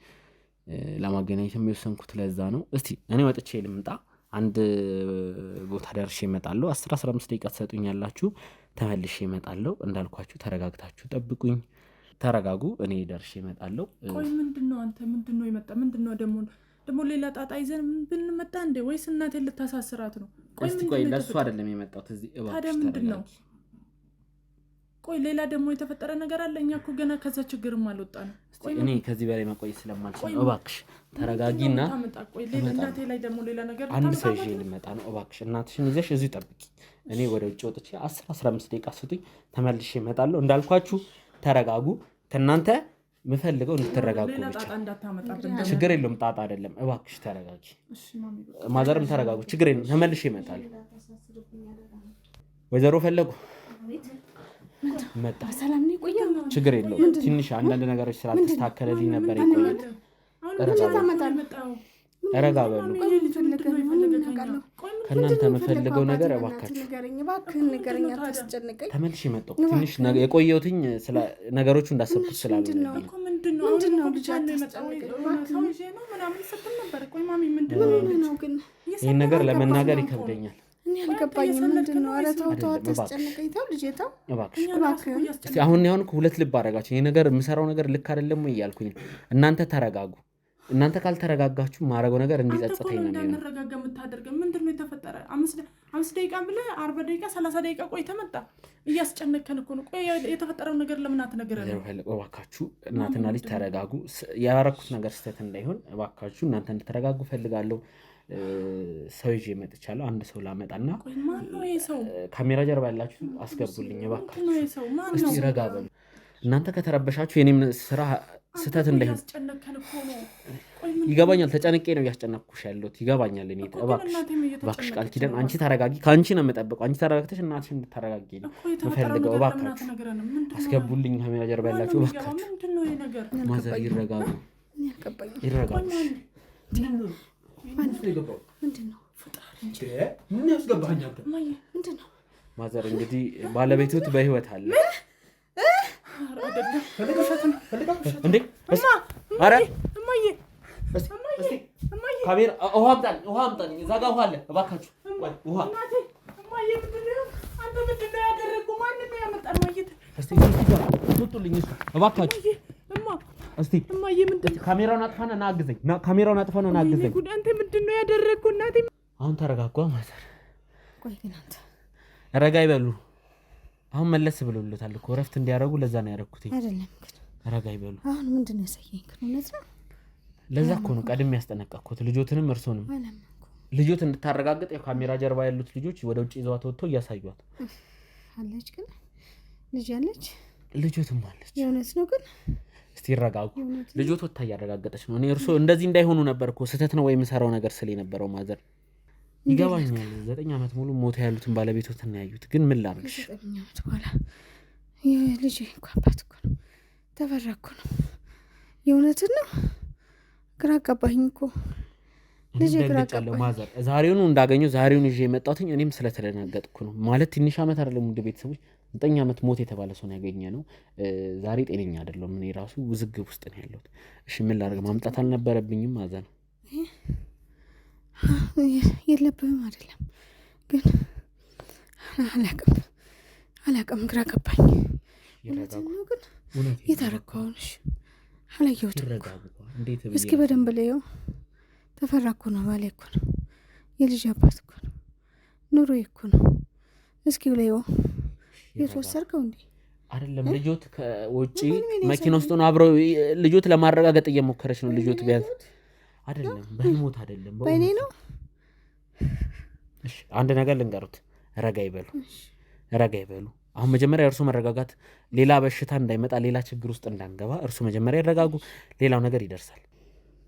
ለማገናኘት የሚወሰንኩት ለዛ ነው። እስቲ እኔ ወጥቼ ልምጣ፣ አንድ ቦታ ደርሼ እመጣለሁ። 10-15 ደቂቃ ትሰጡኛላችሁ፣ ተመልሼ እመጣለሁ። እንዳልኳችሁ ተረጋግታችሁ ጠብቁኝ። ተረጋጉ፣ እኔ ደርሼ እመጣለሁ። ቆይ ምንድነው አንተ ምንድነው የመጣ ምንድነው ደግሞ ሌላ ጣጣ ይዘን ብንመጣ እንዴ? ወይስ እናቴን ልታሳስራት ነው? ቆይ ለሱ አይደለም የመጣሁት እዚህ እባክሽ ተረጋጊ። ቆይ ሌላ ደግሞ የተፈጠረ ነገር አለ? እኛ እኮ ገና ከዛ ችግርም አልወጣንም። እኔ ከዚህ በላይ መቆየት ስለማልችል እባክሽ ተረጋጊና፣ ቆይ ሌላ እናቴ ላይ ደግሞ ሌላ ነገር አንድ ሰው ይዤ ልመጣ ነው። እባክሽ እናትሽን ይዘሽ እዚሁ ጠብቂ። እኔ ወደ ውጭ ወጥቼ 10-15 ደቂቃ ስጡኝ፣ ተመልሼ እመጣለሁ። እንዳልኳችሁ ተረጋጉ። ከእናንተ ምፈልገው እንድትረጋጉ ብቻ። ችግር የለውም፣ ጣጣ አይደለም። እባክሽ ተረጋጊ። ማዘርም ተረጋጉ፣ ችግር የለም። ተመልሼ እመጣለሁ። ወይዘሮ ፈለጉ መጣ። ሰላም ነው ቆየው። ችግር የለውም። ትንሽ አንዳንድ ነገሮች ስላልተስተካከለልኝ ነበር የቆየሁት። ረጋ በሉ። ከእናንተ የምፈልገው ነገር እባካችሁ ተመልሼ መጣሁ። ትንሽ የቆየሁትኝ ነገሮቹ እንዳሰብኩት ስላሉ ይህን ነገር ለመናገር ይከብደኛል። አሁን ሁለት ልብ አደረጋችሁ። ይህ ነገር የምሰራው ነገር ልክ አይደለም ወይ እያልኩኝ እናንተ ተረጋጉ። እናንተ ካልተረጋጋችሁ ማረገው ነገር እንዲጸጽተኝ ነው የሚሆነው። ተረጋጋ የምታደርገው ምንድነው የተፈጠረ? 5 ደቂቃ ብለህ 40 ደቂቃ 30 ደቂቃ ቆይተህ መጣ። እያስጨነከን እኮ ነው። ቆይ የተፈጠረው ነገር ለምን አትነግረንም? እባካችሁ እናትና ልጅ ተረጋጉ። ያደረኩት ነገር ስህተት እንዳይሆን እባካችሁ እናንተ እንድትረጋጉ ፈልጋለሁ። ሰው ይዤ መጥቻለሁ። አንድ ሰው ላመጣና ካሜራ ጀርባ ያላችሁ አስገቡልኝ እባካችሁ። እስቲ ረጋ በሉ። እናንተ ከተረበሻችሁ የኔም ስራ ስህተት እንዳይሆን ይገባኛል። ተጨንቄ ነው እያስጨነቅኩሽ ያለሁት ይገባኛል። እኔ እባክሽ ቃል ኪዳን አንቺ ተረጋጊ። ከአንቺ ነው የምጠብቀው። አንቺ ተረጋግተሽ እናትሽን እንድታረጋጊ ነው የምፈልገው። እባካችሁ አስገቡልኝ ካሜራ ጀርባ ያላችሁ እባካችሁ። ማዘር ይረጋሉ፣ ይረጋሉ። ማዘር እንግዲህ ባለቤቱት በህይወት አለ እንዴ? ኧረ ካሜራ ውሃ አምጣልኝ። እዛ ጋር ውሃ አለ እባካችሁ። ውሃ እባካችሁ። እስቲ ካሜራውን አጥፋና ና አግዘኝ። ካሜራውን አጥፋና ና አግዘኝ። አንተ ምንድነው ያደረግኩ? እናቴ አሁን ተረጋጓ ማዘር። ረጋ ይበሉ። አሁን መለስ ብሎልታል እኮ እረፍት እንዲያደርጉ ለዛ ነው ያደረኩትኝ። አይደለም ግን ረጋ ይበሉ። አሁን ምንድነው ያሳየኝ? እውነት ነው። ለዛ እኮ ነው ቀድሜ ያስጠነቀቅኩት ልጆትንም እርሶንም። ልጆት እንድታረጋግጥ የካሜራ ጀርባ ያሉት ልጆች ወደ ውጭ ይዘዋት ወጥቶ እያሳዩት አለች። ግን ልጅ አለች፣ ልጆትም አለች። የእውነት ነው ግን እስቲ ይረጋጉ። ልጆት ወጥታ እያረጋገጠች ነው። እኔ እርሶ እንደዚህ እንዳይሆኑ ነበር እኮ ስህተት ነው ወይ የምሰራው ነገር ስለ ነበረው ማዘር ይገባኛል። 9 ዓመት ሙሉ ሞታ ያሉትን ባለቤቶትን ያዩት። ግን ምን ላድርግሽ? 9 ዓመት በኋላ ልጅ እኮ አባት እኮ ነው ተፈራኩ ነው። የእውነት ነው። ግራ አጋባኝ እኮ ልጅ ግራ አጋባኝ። ማዘር ዛሬውኑ እንዳገኘው ዛሬውን ይዤ የመጣሁት እኔም ስለተደናገጥኩ ነው። ማለት ትንሽ ዓመት አይደለም ውድ ቤተሰቦች፣ 9 ዓመት ሞት የተባለ ሰው ነው ያገኘ ነው። ዛሬ ጤነኛ አይደለም። እኔ ራሱ ውዝግብ ውስጥ ነው ያለሁት። እሺ ምን ላድርግ? ማምጣት አልነበረብኝም ማዘር። የለብህም አይደለም ግን አላቅም ግራ ገባኝ። ነው ግን የታረከውንሽ አላየሁትም። እስኪ በደንብ ላየው። ተፈራ እኮ ነው፣ ባሌ እኮ ነው፣ የልጅ አባት እኮ ነው፣ ኑሮ እኮ ነው። እስኪ ላየው። የተወሰድከው እንዴ? አይደለም ልጆት ከውጪ መኪና ውስጥ ነው አብረው ልጆት ለማረጋገጥ እየሞከረች ነው። ልጆት ቢያንስ አይደለም በሞት አይደለም በእኔ ነው። እሺ አንድ ነገር ልንገሩት። ረጋ ይበሉ፣ ረጋ ይበሉ። አሁን መጀመሪያ እርሱ መረጋጋት፣ ሌላ በሽታ እንዳይመጣ፣ ሌላ ችግር ውስጥ እንዳንገባ እርሱ መጀመሪያ ይረጋጉ። ሌላው ነገር ይደርሳል።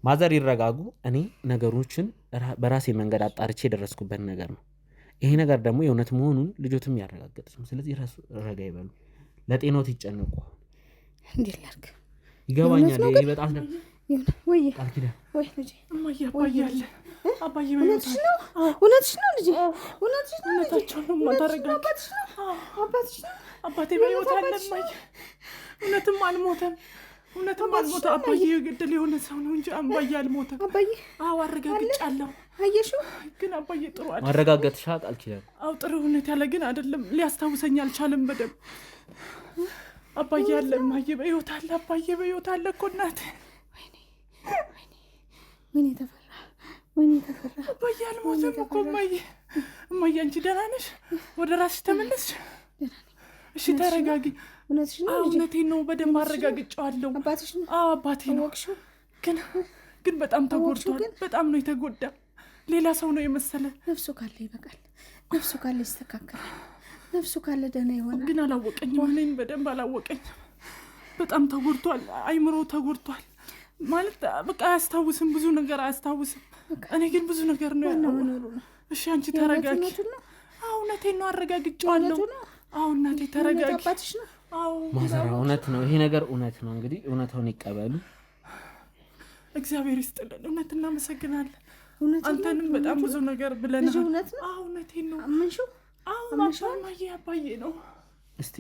ማዘር ይረጋጉ። እኔ ነገሮችን በራሴ መንገድ አጣርቼ የደረስኩበት ነገር ነው። ይሄ ነገር ደግሞ የእውነት መሆኑን ልጆትም ያረጋገጠች ነው። ስለዚህ ረጋ ይበሉ፣ ለጤናዎት ይጨነቁ። እንዴት ላድርግ? ይገባኛል። ይሄ በጣም ወይ ቃል ኪዳን ወይ ልጄ እማዬ አባዬ አለ አባዬ እውነትሽ ነው? እውነትሽ ነው ልጄ? እውነትሽ ነው? እውነታቸውን ነው ማታረጋግ አባትሽ ነው? አባቴ በሕይወት አለ እማዬ። እውነትም አልሞተም። እውነትም አልሞተ። አባዬ የገደለ የሆነ ሰው ነው እንጂ አባዬ አልሞተም። አባዬ አዎ አረጋግጫለሁ። አየሽው? ግን አባዬ ጥሩ አይደለም። ማረጋገጥሻ ቃል ኪዳን አዎ ጥሩ ሁኔታ ያለ ግን አይደለም። ሊያስታውሰኝ አልቻለም በደምብ። አባዬ አለ እማዬ በሕይወት አለ። አባዬ በሕይወት አለ እኮ እናቴ። ወይኔ ተፈራ፣ ወይኔ ተፈራ። አባዬ አልሞተም እኮ እማዬ። እማዬ አንቺ ደህና ነሽ? ወደ ራስሽ ተመለስሽ? እሺ ተረጋጊ። እውነትሽ ነው? እውነቴን ነው። በደንብ አረጋግጫዋለሁ። አባትሽ ነው? አዎ አባቴ ነው። ግን በጣም ተጎድቷል። በጣም ነው የተጎዳ። ሌላ ሰው ነው የመሰለ። ነፍሱ ካለ ይበቃል። ነፍሱ ካለ ይስተካከላል። ነፍሱ ካለ ደህና ይሆናል። ግን አላወቀኝም። እኔን በደንብ አላወቀኝም። በጣም ተጎድቷል። አይምሮ ተጎድቷል ማለት በቃ አያስታውስም። ብዙ ነገር አያስታውስም። እኔ ግን ብዙ ነገር ነው ያለው። እሺ አንቺ ተረጋጊ። አዎ እውነቴን ነው። አረጋግጫዋለሁ። አዎ እናቴ ተረጋጊ። አባትሽ ነው? አዎ ማዘራ እውነት ነው። ይሄ ነገር እውነት ነው። እንግዲህ እውነታውን ይቀበሉ። እግዚአብሔር ይስጥልን። እውነት እናመሰግናለን። እውነት አንተንም በጣም ብዙ ነገር ብለናል። እውነት ነው? አዎ እውነቴን ነው። አመንሽው? አዎ አባዬ ነው። እስቲ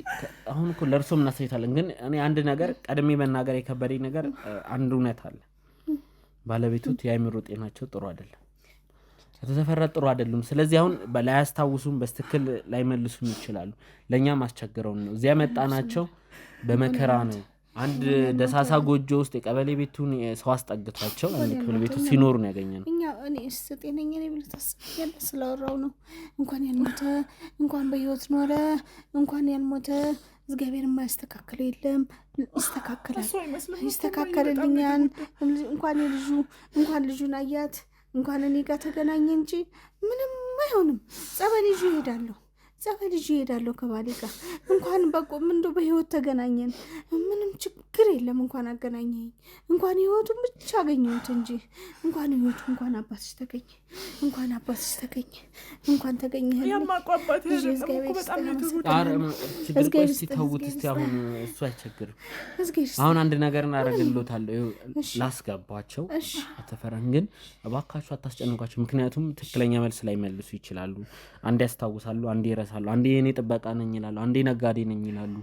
አሁን እኮ ለእርሶም እናሳይታለን። ግን እኔ አንድ ነገር ቀድሜ መናገር የከበደኝ ነገር አንድ እውነት አለ። ባለቤቶት የአእምሮ ጤናቸው ጥሩ አይደለም። ከተፈራ ጥሩ አይደሉም። ስለዚህ አሁን ላያስታውሱም በስትክክል ላይመልሱም ይችላሉ። ለእኛም አስቸግረውን ነው እዚያ መጣናቸው። በመከራ ነው። አንድ ደሳሳ ጎጆ ውስጥ የቀበሌ ቤቱን ሰው አስጠግቷቸው አንድ ክፍል ቤቱ ሲኖሩ ነው ያገኘነው። እኔ ጤነኛ ነኝ ብለህ ታስቢያለህ? ስላወራው ነው። እንኳን ያልሞተ እንኳን በሕይወት ኖረ እንኳን ያልሞተ እግዚአብሔር የማያስተካክለው የለም። ይስተካከላል፣ ይስተካከልልኛል። እንኳን ልጁን አያት እንኳን እኔ ጋር ተገናኘ እንጂ ምንም አይሆንም። ጸበል ይዤ እሄዳለሁ ከባሌ ጋር። እንኳን በቆም እንደው በሕይወት ተገናኘን ምንም ችግር የለም። እንኳን አገናኘኝ፣ እንኳን ሕይወቱን ብቻ አገኘሁት እንጂ እንኳን ሕይወቱ እንኳን አባትሽ ተገኘ፣ እንኳን አባትሽ ተገኘ፣ እንኳን ተገኘህ። ያማቋባት በጣም ተውት እስቲ። አሁን እሱ አይቸግርም። አሁን አንድ ነገር እናደርግልዎታለሁ። ላስገባቸው አተፈራን ግን እባካችሁ አታስጨንቋቸው። ምክንያቱም ትክክለኛ መልስ ላይ መልሱ ይችላሉ። አንዴ ያስታውሳሉ፣ አንዴ ይረሳሉ። አንዴ የኔ ጥበቃ ነኝ ይላሉ፣ አንዴ ነጋዴ ነኝ ይላሉ።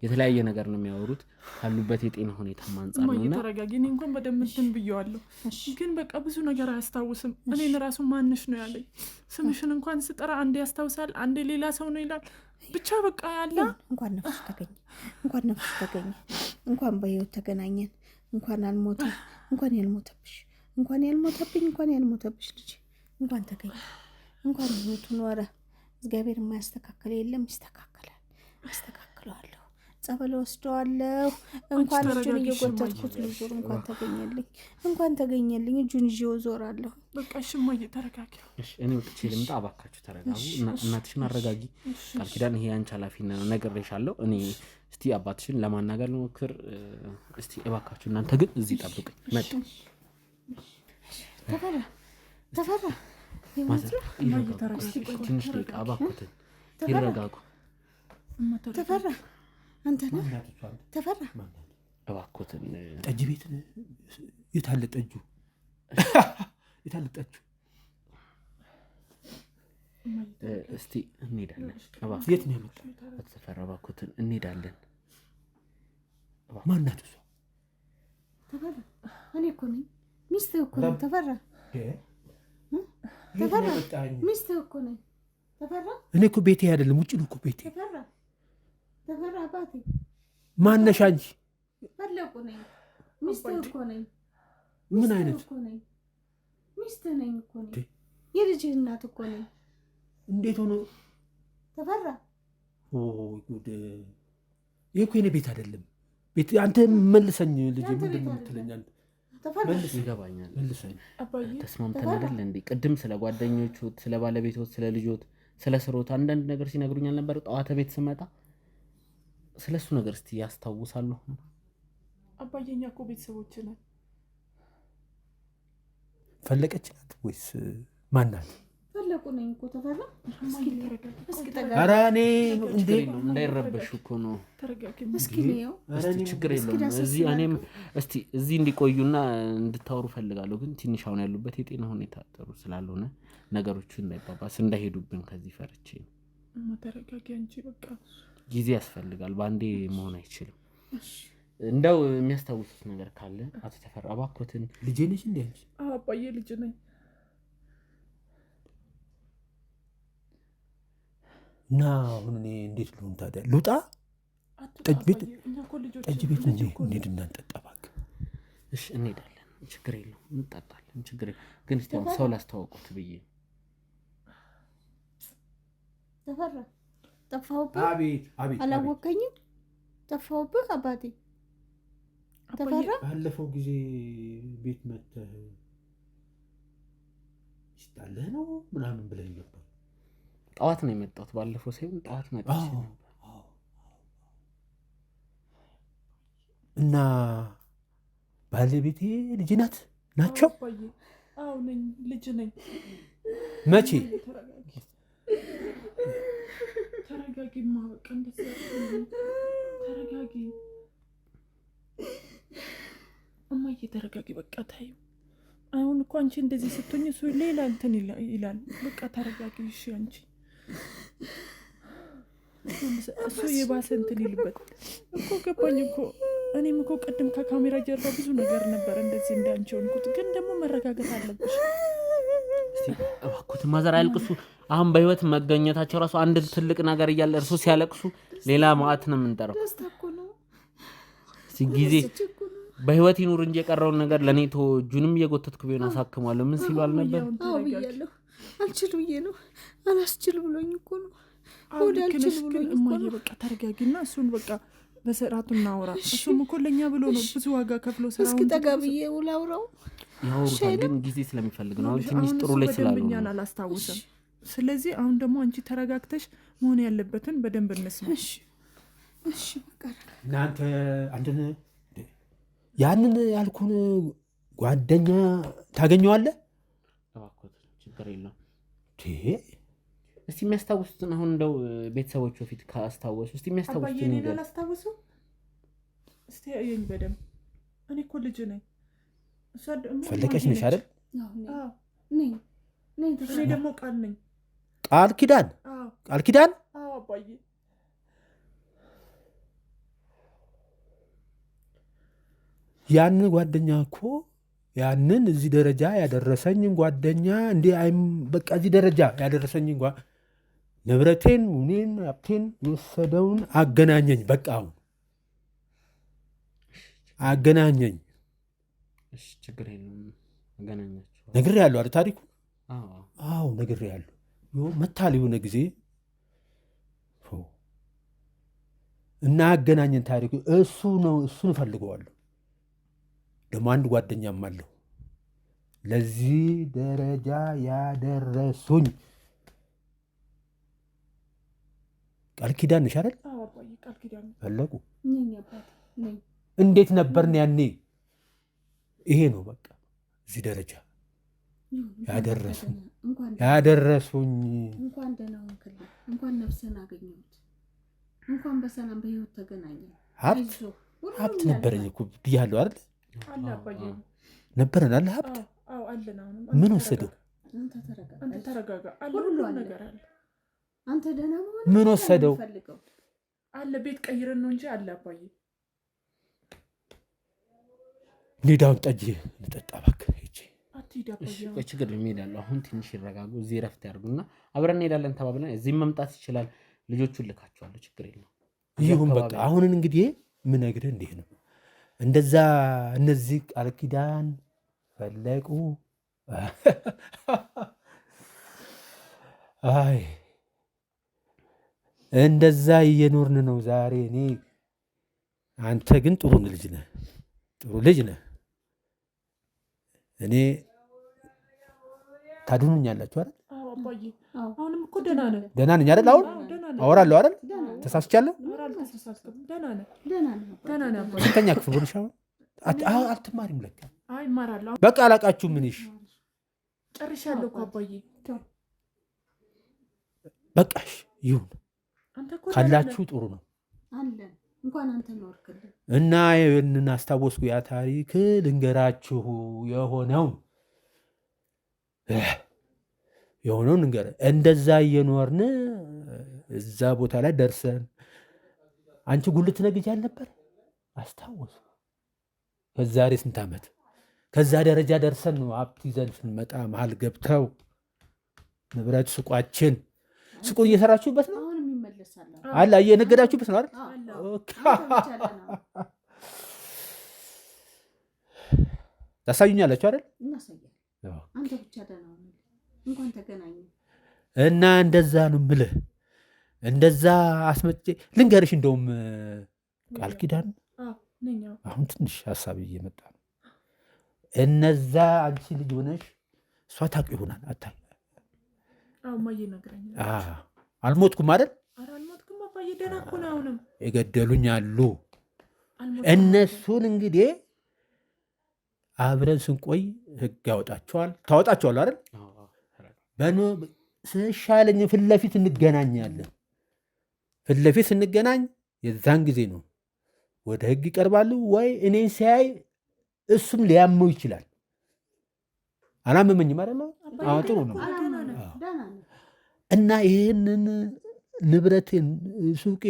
የተለያየ ነገር ነው የሚያወሩት ካሉበት የጤና ሁኔታ አንጻር ነውና ተረጋጊ። እኔ እንኳን በደንብ እንትን ብየዋለሁ፣ ግን በቃ ብዙ ነገር አያስታውስም። እኔን ራሱ ማንሽ ነው ያለኝ። ስምሽን እንኳን ስጠራ አንዴ ያስታውሳል፣ አንዴ ሌላ ሰው ነው ይላል። ብቻ በቃ ያለ እንኳን ነፍሱ ተገኘ፣ እንኳን በሕይወት ተገናኘን፣ እንኳን አልሞተ፣ እንኳን ያልሞተብሽ፣ እንኳን ያልሞተብኝ፣ እንኳን ያልሞተብሽ ልጅ እንኳን ተገኘ፣ እንኳን ሕይወቱ ኖረ። እግዚአብሔር የማያስተካክል የለም። ይስተካከላል፣ አስተካክለዋለሁ። ጸበል ወስደዋለሁ። እንኳን እጁን እየጎተትኩት ልዙር። እንኳን ተገኘልኝ። እጁን ይዤው ዞራለሁ። በቃ እሺ እማዬ ተረጋጊ። እሺ እኔ ወጥቼ ልምጣ። እባካችሁ ተረጋጉ። እናትሽን አረጋጊ። ቃል ኪዳን ይሄ አንቺ ኃላፊነት ነው፣ ነግሬሻለሁ። እኔ እስቲ አባትሽን ለማናገር ልሞክር። እስቲ እባካችሁ እናንተ ግን እዚህ ጠብቁኝ። መጣ ተፈራ ትንሽ ደቂቃ እባክዎትን ይረጋጉ። ተፈራ አንተ ነህ? ተፈራ እባክዎትን ጠጅ ቤት የታለ ጠጁ? እስቲ እንሄዳለን። የት ነው ያመጣ? ተፈራ እባክዎትን እንሄዳለን። ማናት እሷ? ተፈራ እኔ እኮ ነኝ፣ ሚስትህ እኮ ነኝ። ተፈራ ሚስትህ እኮ ነኝ። ተፈራ እኔ እኮ ቤቴ አይደለም ውጭ ነው እኮ ቤቴ። ተፈራ አባቴ ማነሽ አንቺ? ፈለቁ ነኝ፣ ሚስትህ እኮ ነኝ። ምን አይነት ሚስትህ ነኝ እኮ ነኝ። የልጅህ እናት እኮ ነኝ። እንዴት ሆኖ ተፈራ? ጉድ! ይሄ እኮ የኔ ቤት አይደለም። ቤት አንተ መልሰኝ። ልጅ ምንድን ነው የምትለኝ? መልስ ይገባኛል። መልሰኝ። ተስማምተን አይደል እንዴ? ቅድም ስለ ጓደኞቹ፣ ስለ ባለቤቶት፣ ስለ ልጆት፣ ስለ ስሮት አንዳንድ ነገር ሲነግሩኛል ነበር። ጠዋት ቤት ስመጣ ስለሱ ነገር እስቲ ያስታውሳሉ? አባዬኛ እኮ ቤተሰቦች ነን። ፈለቀች ናት ወይስ ማናት? ፈለቁ ነኝ እኮ ተፈራ። እስኪ ኧረ እኔ እንዴ እንዳይረበሹ እኮ ነው። እስኪ ነው ችግር የለውም። እዚህ እኔም እስቲ እዚህ እንዲቆዩና እንድታወሩ ፈልጋለሁ። ግን ትንሽ አሁን ያሉበት የጤና ሁኔታ ጥሩ ስላልሆነ ነገሮቹ እንዳይባባስ እንዳይሄዱብን ከዚህ ፈርቼ ነው። ተረጋጊ አንቺ በቃ ጊዜ ያስፈልጋል። ባንዴ መሆን አይችልም። እንደው የሚያስታውሱት ነገር ካለ አቶ ተፈራ እባክዎትን። ልጄ ነሽ እንዴ አንቺ? አባዬ ልጅ ነኝ። እና አሁን እኔ እንዴት ልሁን ታዲያ? ልውጣ? ጠጅ ቤት እንሂድና እንጠጣ እባክህ። እሺ እንሄዳለን፣ ችግር የለውም እንጠጣለን፣ ችግር የለውም። ግን እስቲ አሁን ሰው ላስተዋውቁት ብዬ። ተፈራ ጠፋሁብህ? አቤት አቤት። አላወቀኝም? ጠፋሁብህ አባቴ? ተፈራ ባለፈው ጊዜ ቤት መጥተህ ይስጣለህ ነው ምናምን ብለኝ ነበር። ጠዋት ነው የመጣሁት። ባለፈው ሳይሆን ጠዋት መጥቼ ነበር። እና ባለቤቴ ልጅ ናቸው? አዎ ነኝ፣ ልጅ ነኝ። መቼ? ተረጋጊማ በቃ እንደዚህ ተረጋጊ እማዬ፣ ተረጋጊ በቃ ታዩ። አሁን እኮ አንቺ እንደዚህ ስትሆኝ እሱ ሌላ እንትን ይላል። በቃ ተረጋጊ እሺ። አንቺ እሱ የባሰ እንትን ይልበት እኮ ገባኝ እኮ። እኔም እኮ ቅድም ከካሜራ ጀርባ ብዙ ነገር ነበር እንደዚህ እንዳንቺ ሆንኩት። ግን ደግሞ መረጋጋት አለብሽ። እስቲ እባክዎት ማዘር አያልቅሱ። አሁን በህይወት መገኘታቸው ራሱ አንድ ትልቅ ነገር እያለ እርሱ ሲያለቅሱ ሌላ ማዕት ነው የምንጠራው። ጊዜ በህይወት ይኑር እንጂ የቀረውን ነገር ለኔ እጁንም እየጎተትኩ ቢሆን አሳክማለሁ። ምን ሲሉ አልነበር? አዎ ብያለሁ። አልችል ብዬ ነው። አላስችል ብሎኝ እኮ ነው። ወደ አልችል ብሎኝ እኮ ነው። በቃ ተረጋጊና እሱን በቃ በሰራቱ እናውራ። እሱም እኮ ለኛ ብሎ ነው ብዙ ዋጋ ከፍሎ ሰራው። እስኪ ጠጋ ብዬ ውላውራው። ያወሩታል፣ ግን ጊዜ ስለሚፈልግ ነው። ትንሽ ጥሩ ላይ ስላልሆነ እኛን አላስታውስም። ስለዚህ አሁን ደግሞ አንቺ ተረጋግተሽ መሆን ያለበትን በደንብ እንስማ። እሺ በቃ እናንተ አንተን ያንን ያልኩን ጓደኛ ታገኘዋለህ? እባክዎት ችግር የለውም። እስቲ የሚያስታውሱትን አሁን እንደው ቤተሰቦቹ ፊት ካስታወሱ እስቲ የሚያስታውሱትን ነገር አላስታውሱ። እስቲ አየኝ በደንብ። እኔ እኮ ልጅ ነኝ። ፈለቀች ነሽ አይደል? አዎ ነኝ። እኔ ደግሞ ቃል ነኝ። ቃል ኪዳን? ቃል ኪዳን? አዎ አባዬ። ያን ጓደኛ እኮ ያንን እዚህ ደረጃ ያደረሰኝን ጓደኛ እንዴ በቃ እዚህ ደረጃ ያደረሰኝን ንብረቴን እኔን ሀብቴን የወሰደውን አገናኘኝ። በቃ አሁን አገናኘኝ። እሺ ችግር የለም አገናኛችሁ። ነግሬያለሁ አይደል ታሪኩ? አዎ ነግሬያለሁ። መታል የሆነ ጊዜ እና አገናኘን ታሪኩ እሱ ነው። እሱን እፈልገዋለሁ። ደግሞ አንድ ጓደኛም አለው ለዚህ ደረጃ ያደረሱኝ። ቃል ኪዳን ነሽ አይደል? አዎ አባዬ ቃል ኪዳን ፈለቁ ነኝ አባቴ ነኝ። እንዴት ነበርን ያኔ? ይሄ ነው በቃ እዚህ ደረጃ ያደረሱኝ። እንኳን ደህና ሆንክልኝ፣ እንኳን ነፍስህን አገኘሁት፣ እንኳን በሰላም በህይወት ተገናኘን። ሀብት ነበረኝ እኮ ብያለሁ አይደል? አለ አባዬ ነበረን አለ ሀብት። አዎ አለና ምን ወሰደው? አንተ ተረጋጋ። አለ ሁሉ ነገር አለ። አንተ ደህና መሆን ምን ወሰደው? አለ ቤት ቀይረን ነው እንጂ አለ አባዬ። ኒዳውን ጠጅ ልጠጣ እባክህ። ችግር እንሄዳለሁ። አሁን ትንሽ ይረጋጉ፣ እዚህ ረፍት ያድርጉና አብረን እንሄዳለን ተባብለን እዚህም መምጣት ይችላል። ልጆቹን ልካቸዋለሁ፣ ችግር የለውም። ይሁን በቃ አሁን እንግዲህ ምነግርህ እንዲህ ነው። እንደዛ እነዚህ ቃል ኪዳን ፈለቁ አይ እንደዛ እየኖርን ነው ዛሬ። እኔ አንተ ግን ጥሩ ልጅ ነህ፣ ጥሩ ልጅ ነህ። እኔ ታድኑኛላችሁ አይደል? አባዬ አሁንም እኮ ደህና ነህ? ደህና ነኝ አይደል? አሁን አወራለሁ አይደል? ተሳስቻለሁ? ደህና ነህ አባዬ? ስንተኛ ክፍል ሆነሽ አሁን? አትማሪም ለካ? አይ እማራለሁ። በቃ አላቃችሁ ምን ይሽ ጨርሻለሁ እኮ አባዬ። በቃሽ ይሁን ካላችሁ ጥሩ ነው። እንኳን አንተ ኖርክልን እና ይህንን አስታወስኩ። ያ ታሪክ ልንገራችሁ የሆነውን ንገር። እንደዛ እየኖርን እዛ ቦታ ላይ ደርሰን አንቺ ጉልት ነግጃል ነበር አስታወስኩ። ከዛሬ ስንት ዓመት ከዛ ደረጃ ደርሰን ነው ሀብት ይዘን ስንመጣ መሀል ገብተው ንብረት ሱቋችን ሱቁን እየሰራችሁበት ነው አለ እየነገዳችሁበት ነው አይደል? ታሳዩኛላችሁ አይደል? አንተ ብቻ ደህና ነህ እንኳን ተገናኘ እና እንደዛ ነው የምልህ። እንደዛ አስመጥቼ ልንገርሽ። እንደውም ቃል ኪዳን አሁን ትንሽ ሀሳብ እየመጣ ነው። እነዛ አንቺ ልጅ ሆነሽ እሷ ታውቂ ይሆናል አታ አልሞትኩም አይደል? የገደሉኝ አሉ። እነሱን እንግዲህ አብረን ስንቆይ ህግ ያወጣቸዋል። ታወጣቸዋል አይደል? ስሻለኝ ፊት ለፊት እንገናኛለን። ፊት ለፊት ስንገናኝ የዛን ጊዜ ነው ወደ ህግ ይቀርባሉ። ወይ እኔን ሲያይ እሱም ሊያመው ይችላል። አላመመኝም አይደል? ጥሩ ነው። እና ይህንን ንብረቴን ሱቄ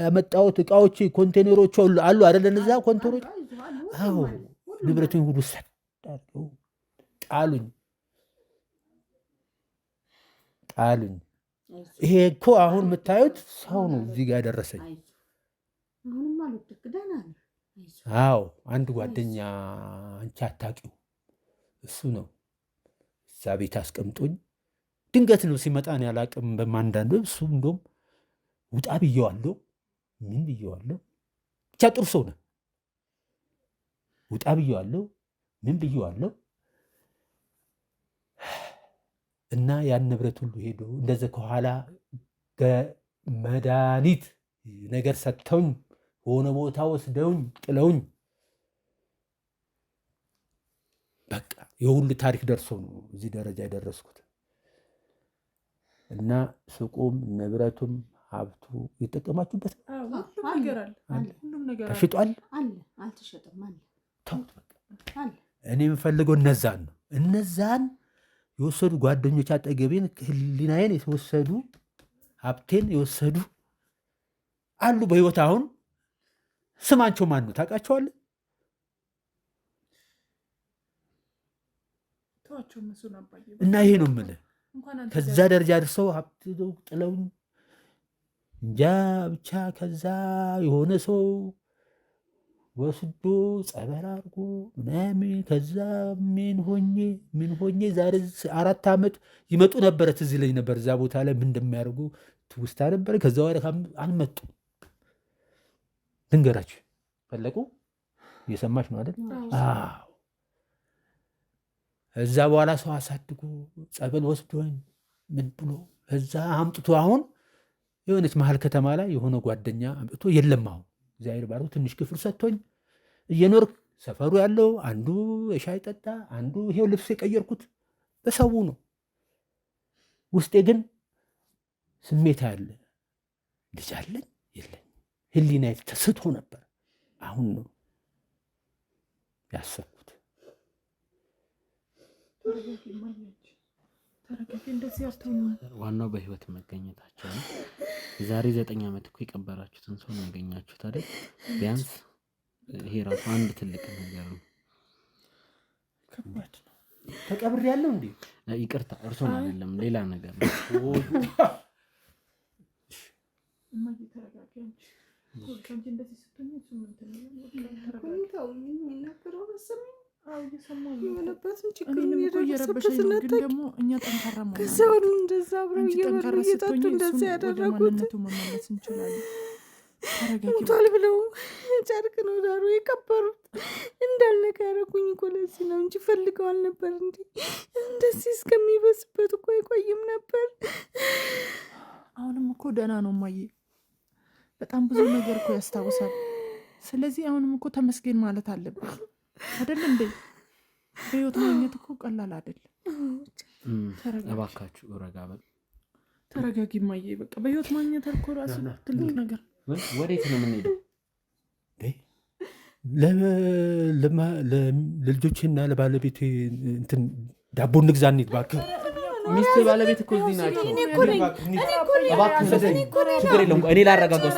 ያመጣሁት እቃዎች ኮንቴነሮች አሉ አይደለ? እነዛ ኮንቴነሮች ንብረቴን ሁሉ ሰዳቸው ጣሉኝ። ይሄ እኮ አሁን የምታዩት ሰው ነው እዚህ ጋር ያደረሰኝ። አንድ ጓደኛ አንቺ አታውቂው እሱ ነው እዛ ቤት አስቀምጦኝ ድንገት ነው ሲመጣ እኔ አላቅም። በማንዳንዱ እሱ እንደውም ውጣ ብየዋለሁ፣ ምን ብየዋለሁ፣ ብቻ ጥሩ ሰው ነው። ውጣ ብየዋለሁ፣ ምን ብየዋለሁ። እና ያን ንብረት ሁሉ ሄዶ እንደዚህ ከኋላ መድኃኒት ነገር ሰጥተውኝ በሆነ ቦታ ወስደውኝ ጥለውኝ በቃ የሁሉ ታሪክ ደርሶ ነው እዚህ ደረጃ የደረስኩት። እና ሱቁም ንብረቱም ሀብቱ የጠቀማችሁበት ተሽጧል። ተውት በቃ። እኔ የምፈልገው እነዛን ነው። እነዛን የወሰዱ ጓደኞች አጠገቤን ህሊናዬን የወሰዱ ሀብቴን የወሰዱ አሉ በህይወት አሁን። ስማቸው ማን ነው ታውቃቸዋለህ? እና ይሄ ነው የምልህ። ከዛ ደረጃ ደርሰው ሀብት ጥለውኝ እንጃ ብቻ ከዛ የሆነ ሰው ወስዶ ጸበል አድርጎ ምናምን ከዛ ምን ሆኜ ዛሬ 4 ዓመት ይመጡ ነበረ። ትዝ ይለኝ ነበር እዛ ቦታ ላይ ምን እንደሚያደርጉ ትውስታ ነበረ። ከዛ ወደ አልመጡም። ልንገራችሁ ፈለቁ እየሰማች ነው አይደል? እዛ በኋላ ሰው አሳድጎ ጸበል ወስዶኝ ምን ብሎ እዛ አምጥቶ አሁን የሆነች መሀል ከተማ ላይ የሆነ ጓደኛ አምጥቶ የለም አሁን እግዚአብሔር ባሩ ትንሽ ክፍል ሰጥቶኝ እየኖርክ ሰፈሩ ያለው አንዱ የሻይ ጠጣ፣ አንዱ ይሄው ልብስ የቀየርኩት በሰው ነው። ውስጤ ግን ስሜት አለ። ልጅ አለኝ የለኝ ህሊና ተስቶ ነበር። አሁን ነው ያሰብኩት። ዋናው በህይወት መገኘታቸው ነው። ዛሬ 9 ዓመት እኮ የቀበራችሁትን ሰው ነው ያገኛችሁት አይደል? ቢያንስ ይሄ ራሱ አንድ ትልቅ ነገር ነው። ከባድ ነው። ተቀብሬ ያለው እንዴ? ይቅርታ እርሶን አይደለም ሌላ ነገር ነው። የሆነበትን ችግር የደረሰበት ደግሞ እኛ ጠንካራ መሆን ከሰው እንደዛ አብረው እየበሉ እየጠጡ እንደዛ ያደረጉት መመለስ እንችላለን። ሞቷል ብለው ጨርቅ ነው ዳሩ የቀበሩት። እንዳልነካ ያደረጉኝ እኮ ለዚህ ነው እንጂ ፈልገው አልነበር። እንዲ እንደዚህ እስከሚበስበት እኮ አይቆይም ነበር። አሁንም እኮ ደህና ነው እማዬ፣ በጣም ብዙ ነገር እኮ ያስታውሳል። ስለዚህ አሁንም እኮ ተመስገን ማለት አለብን አይደል እንዴ? በህይወት ማግኘት እኮ ቀላል አይደለም። እባካችሁ ረጋ በል፣ ተረጋጊ እማዬ። በቃ በህይወት ማግኘት እኮ ራሱ ትልቅ ነገር። ወዴት ነው የምንሄደው? ለልጆችና ለባለቤቴ እንትን ዳቦ እንግዛ እንሂድ እባክህ። ሚስት ባለቤት እኮ እዚህ ናቸው። ችግር የለውም። እኔ ላረጋጋው።